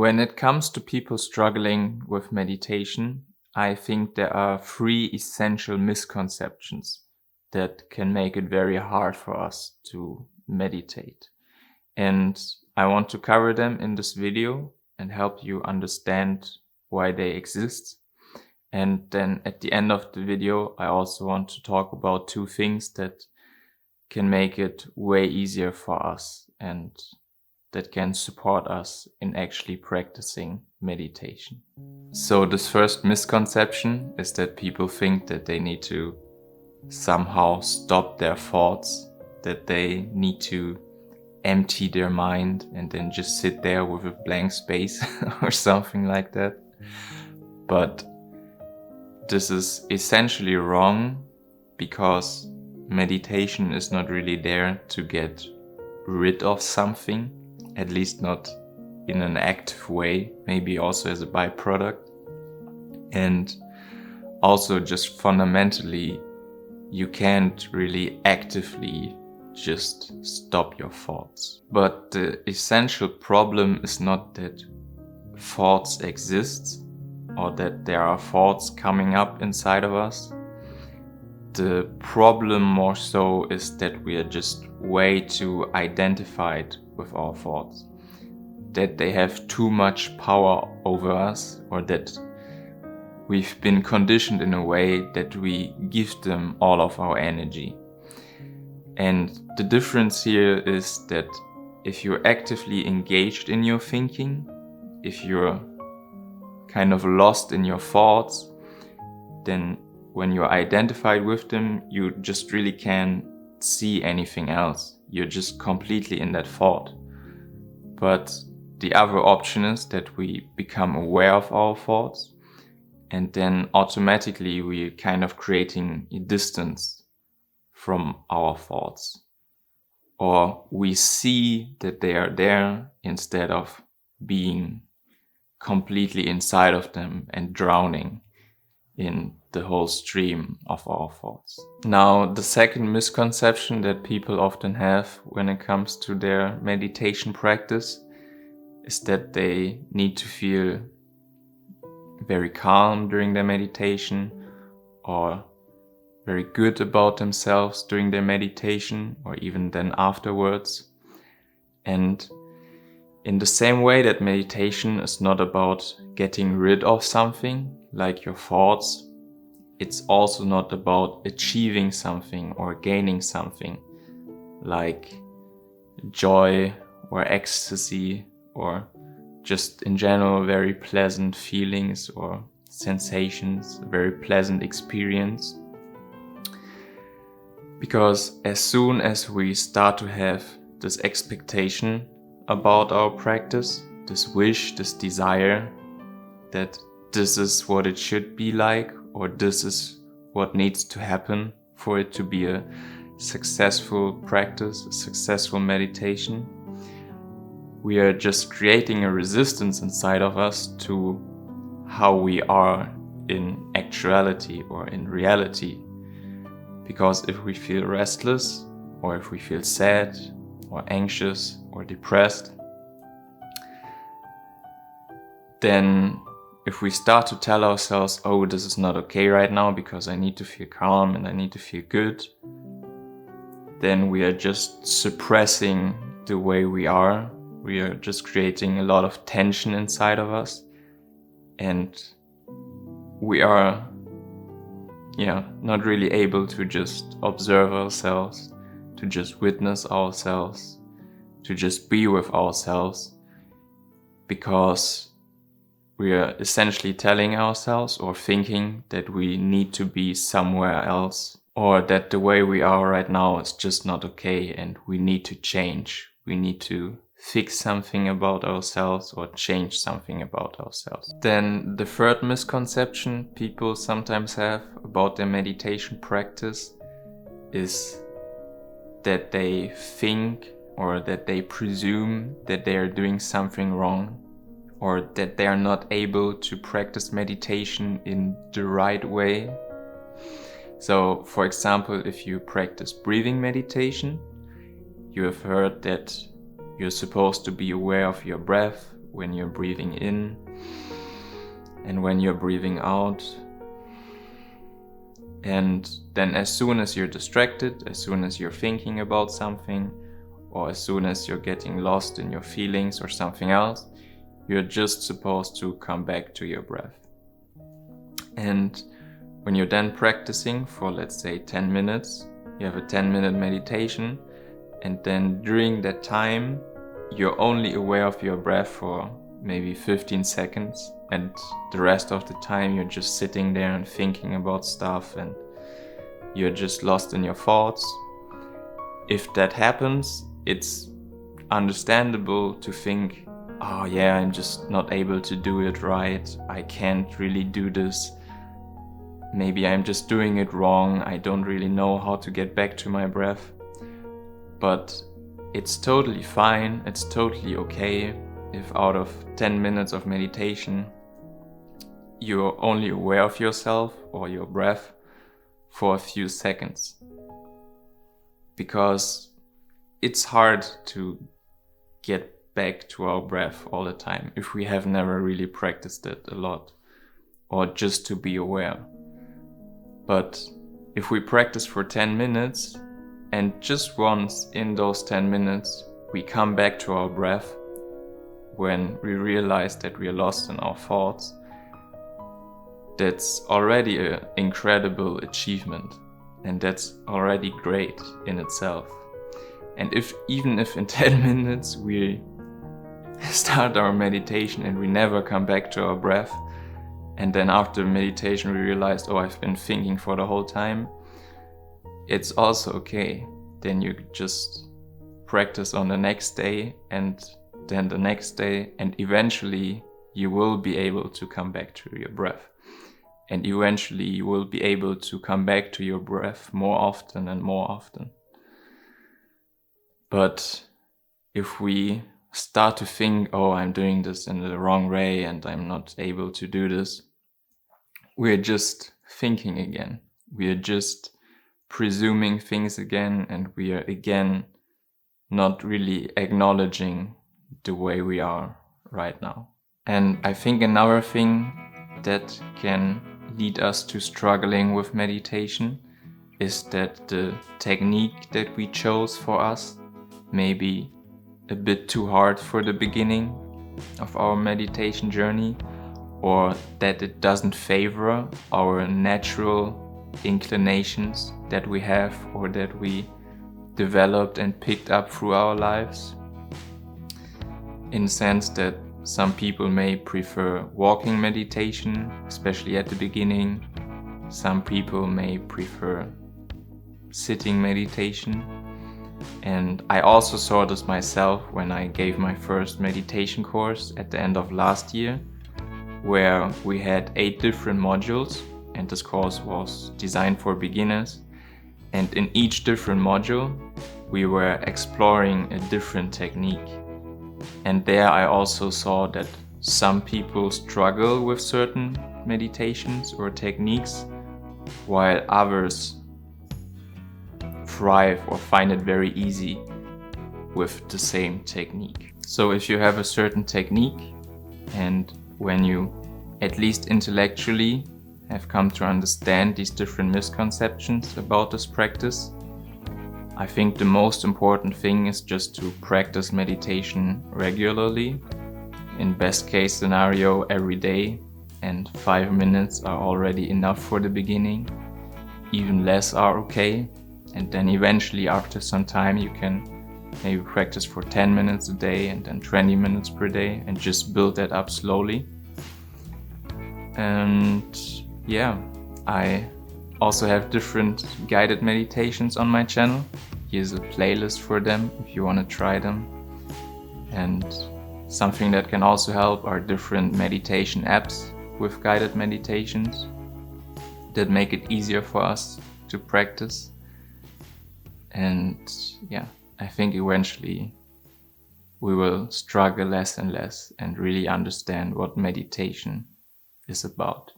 When it comes to people struggling with meditation, I think there are 3 essential misconceptions that can make it very hard for us to meditate. And I want to cover them in this video and help you understand why they exist. And then at the end of the video, I also want to talk about 2 things that can make it way easier for us and that can support us in actually practicing meditation. So this first misconception is that people think that they need to somehow stop their thoughts, that they need to empty their mind and then just sit there with a blank space or something like that. But this is essentially wrong, because meditation is not really there to get rid of something, at least not in an active way, maybe also as a byproduct. And also just fundamentally, you can't really actively just stop your thoughts. But the essential problem is not that thoughts exist or that there are thoughts coming up inside of us. The problem more so is that we are just way too identified with our thoughts, that they have too much power over us, or that we've been conditioned in a way that we give them all of our energy. And the difference here is that if you're actively engaged in your thinking, if you're kind of lost in your thoughts, then when you're identified with them, you just really can't see anything else. You're just completely in that thought. But the other option is that we become aware of our thoughts, and then automatically we're kind of creating a distance from our thoughts. Or we see that they are there instead of being completely inside of them and drowning in the whole stream of our thoughts. Now, the second misconception that people often have when it comes to their meditation practice is that they need to feel very calm during their meditation, or very good about themselves during their meditation, or even then afterwards. And in the same way that meditation is not about getting rid of something, like your thoughts, it's also not about achieving something or gaining something, like joy or ecstasy, or just in general very pleasant feelings or sensations, a very pleasant experience. Because as soon as we start to have this expectation about our practice, this wish, this desire that this is what it should be like, or this is what needs to happen for it to be a successful practice, a successful meditation, we are just creating a resistance inside of us to how we are in actuality or in reality. Because if we feel restless, or if we feel sad, or anxious, or depressed, then if we start to tell ourselves, oh, this is not okay right now because I need to feel calm and I need to feel good, then we are just suppressing the way we are. We are just creating a lot of tension inside of us, and we are not really able to just observe ourselves, to just witness ourselves, to just be with ourselves, because we are essentially telling ourselves or thinking that we need to be somewhere else, or that the way we are right now is just not okay and we need to change. We need to fix something about ourselves or change something about ourselves. Then the third misconception people sometimes have about their meditation practice is that they think or that they presume that they are doing something wrong, or that they are not able to practice meditation in the right way. So, for example, if you practice breathing meditation, you have heard that you're supposed to be aware of your breath when you're breathing in and when you're breathing out. And then as soon as you're distracted, as soon as you're thinking about something, or as soon as you're getting lost in your feelings or something else, you're just supposed to come back to your breath. And when you're then practicing for, let's say, 10 minutes, you have a 10-minute meditation, and then during that time, you're only aware of your breath for maybe 15 seconds, and the rest of the time you're just sitting there and thinking about stuff, and you're just lost in your thoughts. If that happens, it's understandable to think, oh yeah, I'm just not able to do it right, I can't really do this, maybe I'm just doing it wrong, I don't really know how to get back to my breath. But it's totally fine, it's totally okay if out of 10 minutes of meditation you're only aware of yourself or your breath for a few seconds. Because it's hard to get back to our breath all the time if we have never really practiced it a lot, or just to be aware. But if we practice for 10 minutes and just once in those 10 minutes we come back to our breath when we realize that we are lost in our thoughts, that's already an incredible achievement, and that's already great in itself. And even if in 10 minutes we start our meditation and we never come back to our breath, and then after meditation we realized, oh, I've been thinking for the whole time, it's also okay. Then you just practice on the next day, and then the next day, and eventually you will be able to come back to your breath. And eventually you will be able to come back to your breath more often and more often. But if we start to think, oh, I'm doing this in the wrong way and I'm not able to do this, we're just thinking again. We are just presuming things again, and we are again not really acknowledging the way we are right now. And I think another thing that can lead us to struggling with meditation is that the technique that we chose for us may be a bit too hard for the beginning of our meditation journey, or that it doesn't favor our natural inclinations that we have or that we developed and picked up through our lives. In the sense that some people may prefer walking meditation, especially at the beginning. Some people may prefer sitting meditation. And I also saw this myself when I gave my first meditation course at the end of last year, where we had 8 different modules, and this course was designed for beginners. And in each different module, we were exploring a different technique. And there I also saw that some people struggle with certain meditations or techniques, while others thrive or find it very easy with the same technique. So if you have a certain technique, and when you, at least intellectually, have come to understand these different misconceptions about this practice, I think the most important thing is just to practice meditation regularly, in best case scenario every day, and 5 minutes are already enough for the beginning. Even less are okay, and then eventually after some time you can maybe practice for 10 minutes a day and then 20 minutes per day, and just build that up slowly. And yeah, I also have different guided meditations on my channel. Here's a playlist for them if you want to try them. And something that can also help are different meditation apps with guided meditations that make it easier for us to practice. And yeah, I think eventually we will struggle less and less and really understand what meditation is about.